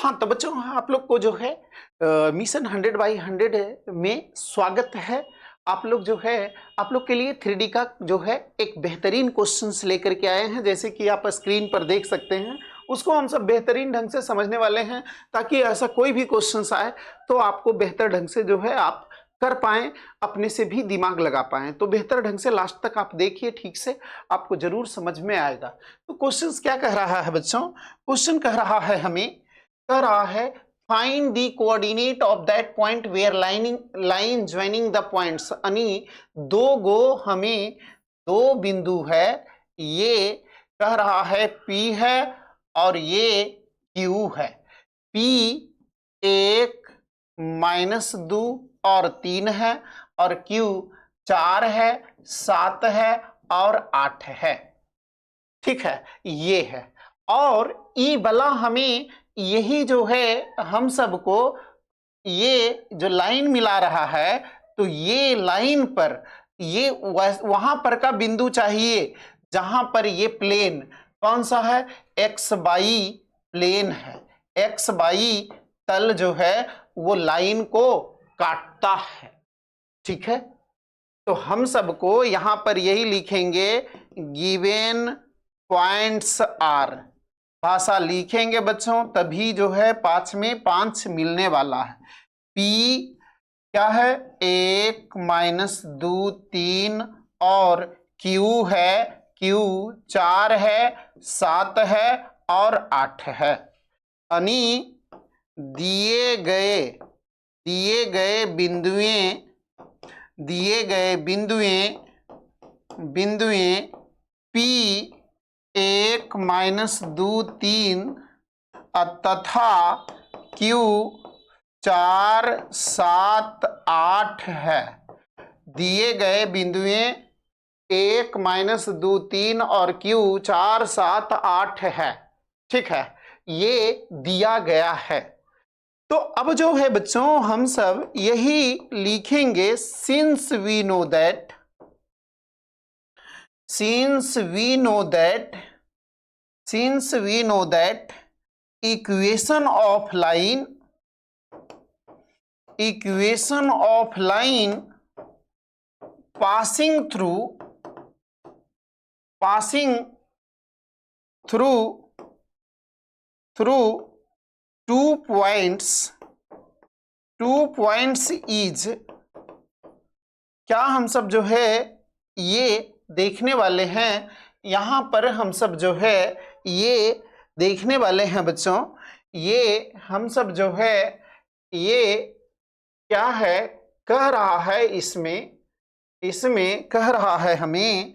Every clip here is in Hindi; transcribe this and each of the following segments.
हाँ, तो बच्चों आप लोग को जो है मिशन 100/100 में स्वागत है। आप लोग जो है आप लोग के लिए 3D का जो है एक बेहतरीन क्वेश्चंस लेकर के आए हैं, जैसे कि आप स्क्रीन पर देख सकते हैं। उसको हम सब बेहतरीन ढंग से समझने वाले हैं, ताकि ऐसा कोई भी क्वेश्चंस आए तो आपको बेहतर ढंग से जो है आप कर पाएं, अपने से भी दिमाग लगा पाएं। तो बेहतर ढंग से लास्ट तक आप देखिए, ठीक से आपको जरूर समझ में आएगा। तो क्वेश्चंस क्या कह रहा है बच्चों? क्वेश्चन कह रहा है find the coordinate of that point where line joining the points. यानी हमें दो बिंदु है, ये कह रहा है P है और ये Q है। P 1 -2 और 3 है और Q 4 है, 7 है और 8 है। ठीक है, ये है। और ई वाला हमें यही जो है हम सबको ये जो लाइन मिला रहा है, तो ये लाइन पर ये वहां पर का बिंदु चाहिए जहां पर ये प्लेन कौन सा है, एक्स वाई प्लेन है। एक्स वाई तल जो है वो लाइन को काटता है। ठीक है, तो हम सबको यहां पर यही लिखेंगे, गिवन पॉइंट्स आर। भाषा लिखेंगे बच्चों, तभी जो है 5 में 5 मिलने वाला है। P क्या है, 1 -2 3 और Q है, Q 4 है, 7 है और 8 है। यानी दिए गए बिंदुएं P 1 -2 3 तथा Q 4 7 8 है। दिए गए बिंदुएं 1 -2 3 और Q 4 7 8 है। ठीक है, ये दिया गया है। तो अब जो है बच्चों हम सब यही लिखेंगे, since we know that equation of line passing through two points is, क्या हम सब जो है ये देखने वाले हैं। यहां पर हम सब जो है ये देखने वाले हैं बच्चों, ये हम सब जो है ये क्या है, कह रहा है इसमें कह रहा है हमें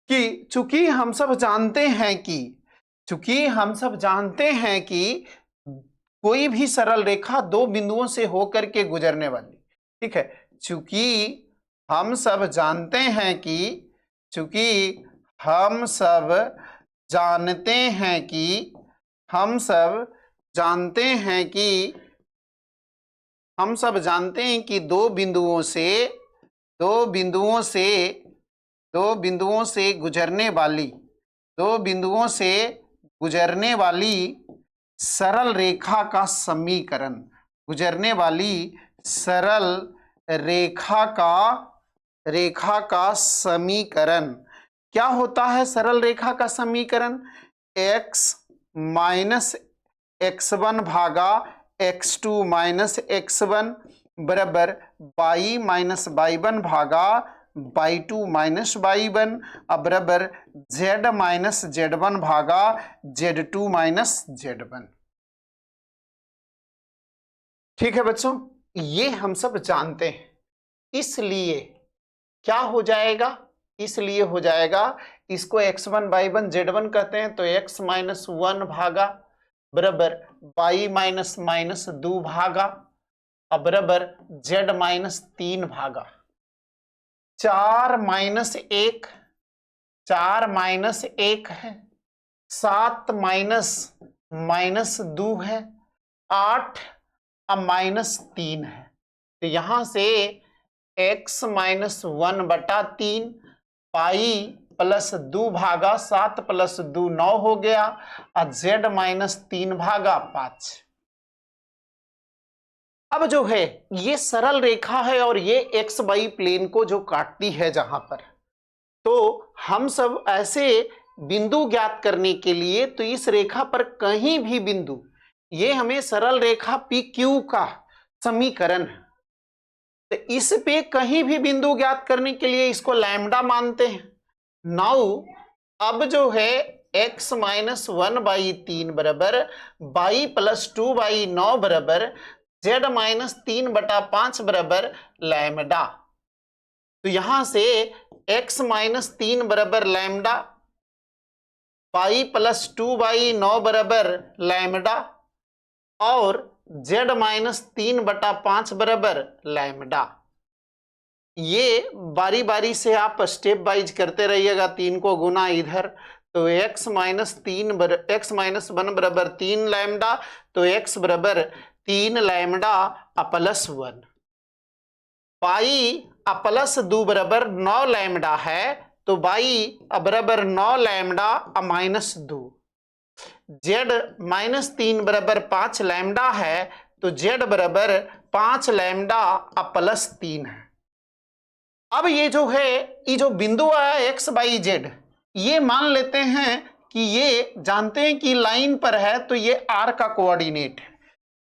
कि चूंकि हम सब जानते हैं कि कोई भी सरल रेखा दो बिंदुओं से होकर के गुजरने वाली। ठीक है, चूंकि हम सब जानते हैं कि दो बिंदुओं से गुजरने वाली सरल रेखा का समीकरण क्या होता है? सरल रेखा का समीकरण x - x1 भागा x2 - x1 बराबर y - y1 भागा y2 - y1 बराबर z - z1 भागा z2 - z1। ठीक है बच्चों, ये हम सब जानते हैं। इसलिए क्या हो जाएगा, इसको x1 y1 z1 कहते हैं, तो x - 1 भागा बराबर y - 2 भागा बराबर z - 3 भागा। 4 - 1 है, 7 - 2 है, 8 -3 है। तो यहां से x - 1/3 पाई प्लस 2 भागा 7 प्लस 2 9 हो गया और z माइनस 3 भागा 5। अब जो है ये सरल रेखा है और ये एक्स वाई प्लेन को जो काटती है जहां पर, तो हम सब ऐसे बिंदु ज्ञात करने के लिए तो इस रेखा पर कहीं भी बिंदु, ये हमें सरल रेखा पी क्यू का समीकरण है, तो इस पे कहीं भी बिंदु ज्ञात करने के लिए इसको लैम्डा मानते हैं। नाउ अब जो है x माइनस 1/3 बराबर बाई प्लस 2/9 बराबर z माइनस 3/5 बराबर लैम्डा। तो यहां से x माइनस 3 बराबर लैम्डा, बाई प्लस 2/9 बराबर लैम्डा और z माइनस 3/5 बराबर लैम्डा। ये बारी बारी से आप स्टेप वाइज करते रहिएगा, 3 को गुना इधर, तो x माइनस 1 बराबर 3 लैम्डा, तो x बराबर 3 लैम्डा प्लस 1, बाई प्लस 2 बराबर 9 लैम्डा है, तो बाई बराबर 9 लैम्डा माइनस 2, z माइनस 3 बराबर 5 लैम्डा है, तो z बराबर 5 लैम्डा प्लस 3 है। अब ये जो है, ये जो बिंदु आया एक्स बाई जेड, ये मान लेते हैं कि ये जानते हैं कि लाइन पर है, तो ये आर का कोऑर्डिनेट है,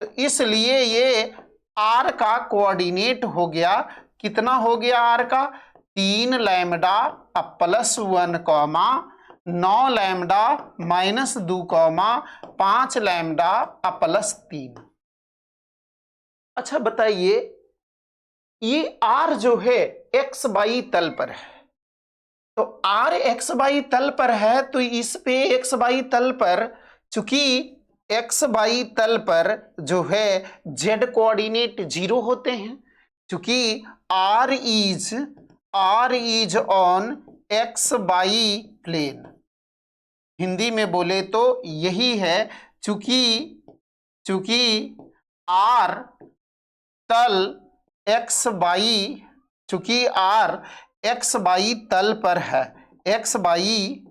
तो इसलिए ये आर का कोऑर्डिनेट हो गया। कितना हो गया आर का? 3 lambda plus 1 comma 9 lambda minus 2 comma 5 lambda plus 3। अच्छा बताइए, ये आर जो है एक्स बाई तल पर है, तो आर एक्स बाई तल पर है, तो इस पे एक्स बाई तल पर, चूंकि एक्स बाई तल पर जो है जेड कोऑर्डिनेट 0 होते हैं, चूंकि R is on X by plane. Hindi में बोले तो यही है, चूंकि आर तल एक्स बाई, चूंकि आर एक्स बाई तल पर है, एक्स बाई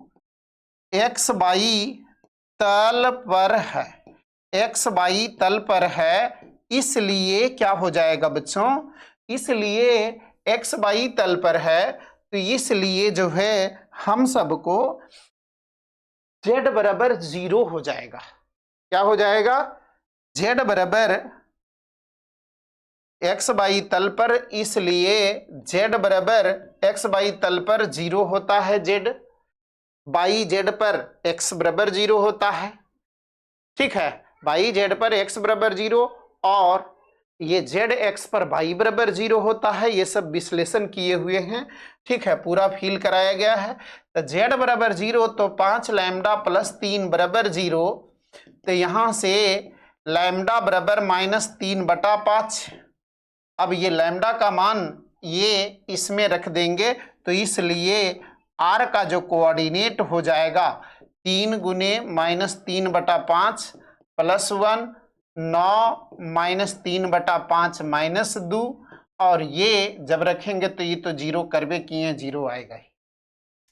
तल पर है, एक्स बाई तल पर है, इसलिए क्या हो जाएगा बच्चों? इसलिए एक्स बाई तल पर है, तो इसलिए जो है हम सबको जेड बराबर 0 हो जाएगा। क्या हो जाएगा? जेड बराबर एक्स बाई तल पर, इसलिए जेड बराबर एक्स बाई तल पर 0 होता है, जेड बाई जेड पर एक्स बराबर 0 होता है। ठीक है, बाई जेड पर एक्स बराबर 0 और ये जेड एक्स पर बाई बराबर 0 होता है। ये सब विश्लेषण किए हुए हैं, ठीक है, पूरा फिल कराया गया है। तो जेड बराबर 0, तो 5 लैम्डा प्लस 3 बराबर 0, तो यहां से लैम्डा बराबर माइनस 3/5। अब ये लैम्डा का मान ये इसमें रख देंगे, तो इसलिए आर का जो कोऑर्डिनेट हो जाएगा 3 गुने माइनस 3/5 प्लस 1, 9 माइनस 3/5 माइनस 2, और ये जब रखेंगे तो ये तो 0 करवे किए, 0 आएगा ही।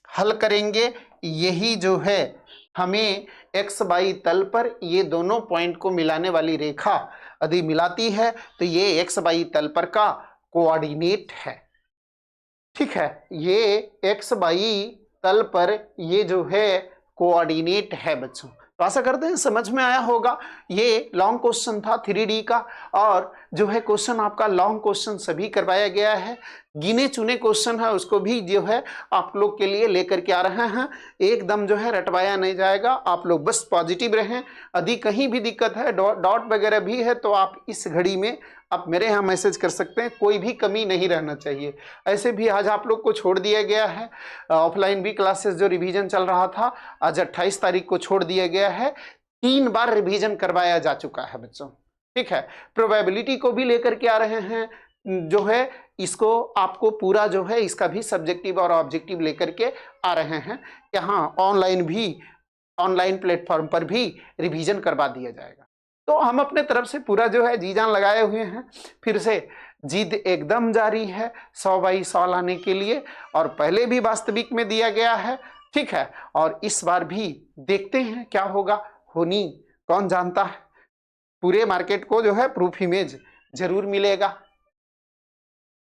हल करेंगे, यही जो है हमें एक्स बाई तल पर ये दोनों पॉइंट को मिलाने वाली रेखा यदि मिलाती है, तो ये एक्स बाई तल पर का कोऑर्डिनेट है। ठीक है, ये एक्स बाई तल पर ये जो है कोऑर्डिनेट है बच्चों। तो आशा करते हैं समझ में आया होगा। ये लॉन्ग क्वेश्चन था 3D का, और जो है क्वेश्चन आपका लॉन्ग क्वेश्चन सभी करवाया गया है, गिने चुने क्वेश्चन है उसको भी जो है आप लोग के लिए लेकर के आ रहे हैं। एकदम जो है रटवाया नहीं जाएगा, आप लोग बस पॉजिटिव रहें। यदि कहीं भी दिक्कत है, डॉट वगैरह भी है, तो आप इस घड़ी में आप मेरे यहाँ मैसेज कर सकते हैं, कोई भी कमी नहीं रहना चाहिए। ऐसे भी आज आप लोग को छोड़ दिया गया है, ऑफलाइन भी क्लासेस जो रिवीजन चल रहा था आज 28 तारीख को छोड़ दिया गया है। 3 बार रिवीजन करवाया जा चुका है बच्चों। ठीक है, प्रोबेबिलिटी को भी लेकर के आ रहे हैं, जो है इसको आपको पूरा जो है इसका भी सब्जेक्टिव और ऑब्जेक्टिव लेकर के आ रहे हैं। यहाँ ऑनलाइन प्लेटफॉर्म पर भी रिवीजन करवा दिया जाएगा। तो हम अपने तरफ से पूरा जो है जी जान लगाए हुए हैं। फिर से जिद एकदम जारी है 100/100 लाने के लिए, और पहले भी वास्तविक में दिया गया है, ठीक है। और इस बार भी देखते हैं क्या होगा, होनी कौन जानता है। पूरे मार्केट को जो है प्रूफ इमेज जरूर मिलेगा।